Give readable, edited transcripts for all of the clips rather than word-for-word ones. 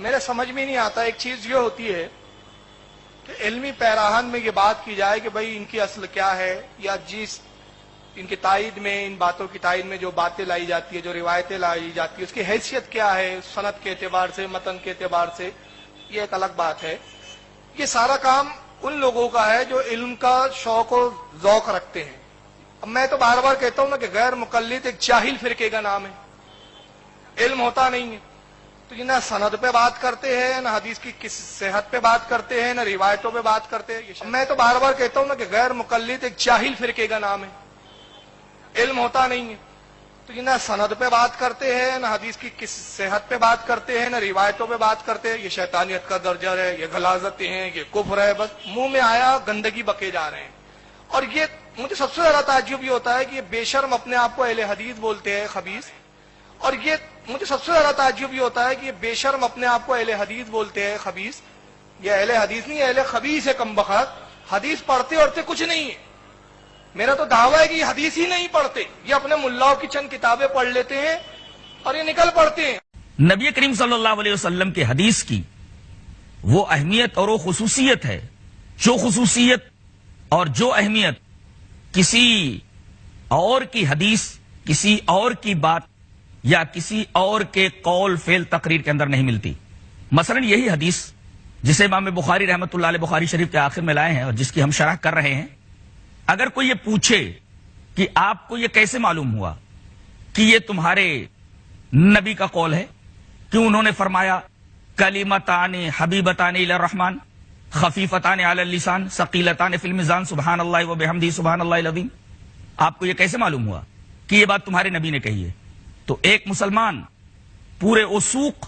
میرے سمجھ میں نہیں آتا، ایک چیز یہ ہوتی ہے کہ علمی پیراہن میں یہ بات کی جائے کہ بھئی ان کی اصل کیا ہے، یا جس ان کی تائید میں، ان باتوں کی تائید میں جو باتیں لائی جاتی ہے، جو روایتیں لائی جاتی ہے، اس کی حیثیت کیا ہے سند کے اعتبار سے، متن کے اعتبار سے، یہ ایک الگ بات ہے۔ یہ سارا کام ان لوگوں کا ہے جو علم کا شوق و ذوق رکھتے ہیں۔ اب میں تو بار بار کہتا ہوں نا کہ غیر مقلد ایک جاہل فرقے کا نام ہے، علم ہوتا نہیں ہے، تو یہ نہ سند پہ بات کرتے ہیں، نہ حدیث کی کس صحت پہ بات کرتے ہیں، نہ روایتوں پہ بات کرتے ہیں۔ میں تو بار بار کہتا ہوں نا کہ غیر مقلد ایک جاہل فرقے کا نام ہے، علم ہوتا نہیں ہے، تو یہ نہ سند پہ بات کرتے ہیں، نہ حدیث کی کس صحت پہ بات کرتے ہیں، نہ روایتوں پہ بات کرتے ہیں۔ یہ شیطانیت کا درجہ ہے، یہ غلاظتیں ہیں، یہ کفر ہے، بس منہ میں آیا گندگی بکے جا رہے ہیں۔ اور یہ مجھے سب سے زیادہ تعجب یہ ہوتا ہے کہ یہ بے شرم اپنے آپ کو اہل حدیث بولتے ہیں، خبیث۔ اور یہ مجھے سب سے زیادہ تعجب یہ ہوتا ہے کہ یہ بے شرم اپنے آپ کو اہل حدیث بولتے ہیں، خبیث۔ یہ اہل حدیث نہیں، اہل خبیث ہے، کم بخت۔ حدیث پڑھتے اڑتے کچھ نہیں ہے۔ میرا تو دعویٰ ہے کہ یہ حدیث ہی نہیں پڑھتے، یہ اپنے ملاؤں کی چند کتابیں پڑھ لیتے ہیں اور یہ نکل پڑتے ہیں۔ نبی کریم صلی اللہ علیہ وسلم کے حدیث کی وہ اہمیت اور وہ خصوصیت ہے، جو خصوصیت اور جو اہمیت کسی اور کی حدیث، کسی اور کی بات یا کسی اور کے قول فعل تقریر کے اندر نہیں ملتی۔ مثلا یہی حدیث جسے امام بخاری رحمۃ اللہ علیہ بخاری شریف کے آخر میں لائے ہیں اور جس کی ہم شرح کر رہے ہیں، اگر کوئی یہ پوچھے کہ آپ کو یہ کیسے معلوم ہوا کہ یہ تمہارے نبی کا قول ہے، کیوں انہوں نے فرمایا کلمتان حبیبتان الی الرحمن خفیفتان علی اللسان ثقیلتان فی المیزان سبحان اللہ و بحمدہ سبحان اللہ العظیم، آپ کو یہ کیسے معلوم ہوا کہ یہ بات تمہارے نبی نے کہی ہے؟ تو ایک مسلمان پورے وثوق،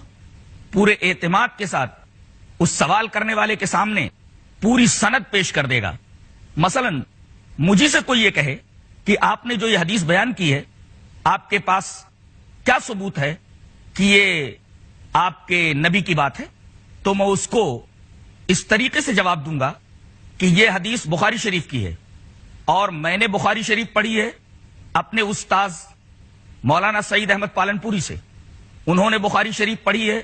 پورے اعتماد کے ساتھ اس سوال کرنے والے کے سامنے پوری سند پیش کر دے گا۔ مثلا مجھے سے کوئی یہ کہے کہ آپ نے جو یہ حدیث بیان کی ہے، آپ کے پاس کیا ثبوت ہے کہ یہ آپ کے نبی کی بات ہے، تو میں اس کو اس طریقے سے جواب دوں گا کہ یہ حدیث بخاری شریف کی ہے اور میں نے بخاری شریف پڑھی ہے اپنے استاذ مولانا سعید احمد پالنپوری سے، انہوں نے بخاری شریف پڑھی ہے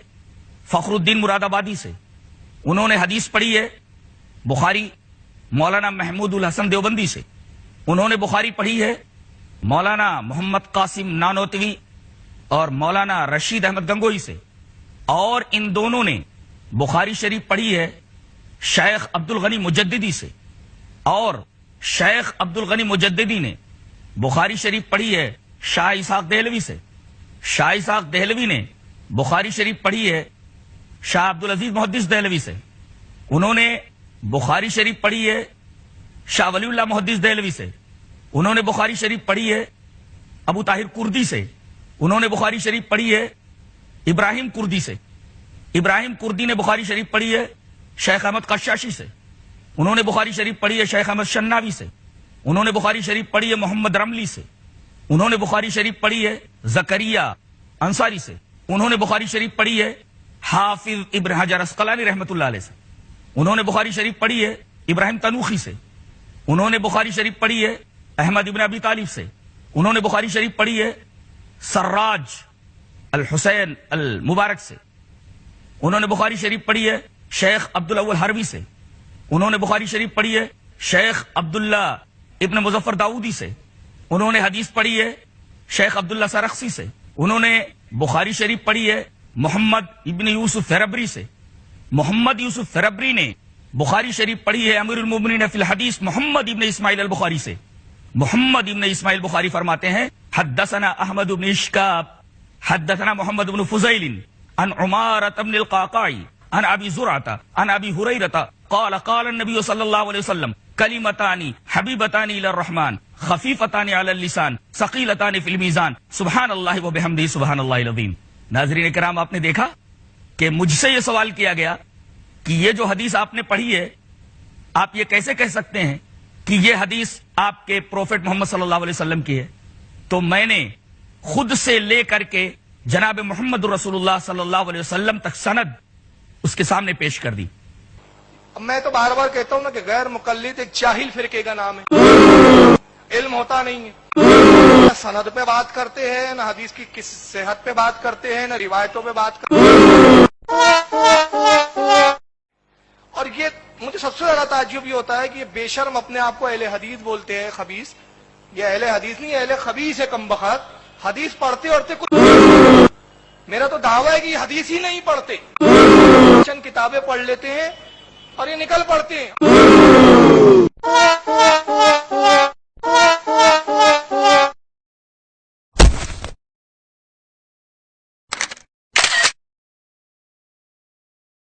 فخر الدین مراد آبادی سے، انہوں نے حدیث پڑھی ہے بخاری مولانا محمود الحسن دیوبندی سے، انہوں نے بخاری پڑھی ہے مولانا محمد قاسم نانوتوی اور مولانا رشید احمد گنگوئی سے، اور ان دونوں نے بخاری شریف پڑھی ہے شیخ عبد الغنی مجددی سے، اور شیخ عبد الغنی مجددی نے بخاری شریف پڑھی ہے شاہ اسحاق دہلوی سے، شاہ اسحاق دہلوی نے بخاری شریف پڑھی ہے شاہ عبدالعزیز محدث دہلوی سے، انہوں نے بخاری شریف پڑھی ہے شاہ ولی اللہ محدث دہلوی سے، انہوں نے بخاری شریف پڑھی ہے ابو طاہر کردی سے، انہوں نے بخاری شریف پڑھی ہے ابراہیم کردی سے، ابراہیم کردی نے بخاری شریف پڑھی ہے شیخ احمد قشاشی سے، انہوں نے بخاری شریف پڑھی ہے شیخ احمد شناوی سے، انہوں نے بخاری شریف پڑھی ہے محمد رملی سے، انہوں نے بخاری شریف پڑھی ہے زکریہ انصاری سے، انہوں نے بخاری شریف پڑھی ہے حافظ ابن حجر عسقلانی رحمۃ اللہ علیہ سے، انہوں نے بخاری شریف پڑھی ہے ابراہیم تنوخی سے، انہوں نے بخاری شریف پڑھی ہے احمد ابن ابی طالب سے، انہوں نے بخاری شریف پڑھی ہے سراج الحسین المبارک سے، انہوں نے بخاری شریف پڑھی ہے شیخ عبدالاول حروی سے، انہوں نے بخاری شریف پڑھی ہے شیخ عبداللہ ابن مظفر داؤدی سے، انہوں نے حدیث پڑھی ہے شیخ عبداللہ سرخسی سے، انہوں نے بخاری شریف پڑھی ہے محمد ابن یوسف فربری سے، محمد یوسف فربری نے بخاری شریف پڑھی ہے امیر المومنین فی الحدیث محمد ابن اسماعیل البخاری سے، محمد ابن اسماعیل بخاری فرماتے ہیں حدثنا احمد بن اشکاب حدثنا محمد بن فضیل عن عمارة بن القعقاعی عن ابی زرعة عن ابی ہریرة قال قال النبی صلی اللہ علیہ وسلم کلمتان حبیبتان الی الرحمن خفیفتان علی اللسان ثقیلتان فی المیزان سبحان اللہ و بحمدہ سبحان اللہ العظیم۔ ناظرین کرام، آپ نے دیکھا کہ مجھ سے یہ سوال کیا گیا کہ یہ جو حدیث آپ نے پڑھی ہے، آپ یہ کیسے کہہ سکتے ہیں کہ یہ حدیث آپ کے پروفٹ محمد صلی اللہ علیہ وسلم کی ہے؟ تو میں نے خود سے لے کر کے جناب محمد رسول اللہ صلی اللہ علیہ وسلم تک سند اس کے سامنے پیش کر دی۔ اب میں تو بار بار کہتا ہوں نا کہ غیر مقلد ایک جاہل فرقے کا نام ہے، علم ہوتا نہیں ہے، نہ سند پہ بات کرتے ہیں، نہ حدیث کی کس صحت پہ بات کرتے ہیں، نہ روایتوں پہ بات کرتے ہیں۔ مجھے سب سے زیادہ تعجب یہ ہوتا ہے کہ یہ بے شرم اپنے آپ کو اہل حدیث بولتے ہیں، خبیث. یہ اہل حدیث نہیں، اہل خبیث ہے کمبخت. حدیث پڑھتے کچھ، میرا تو دعویٰ ہے کہ یہ حدیث ہی نہیں پڑھتے، چند کتابیں پڑھ لیتے ہیں اور یہ نکل پڑتے ہیں.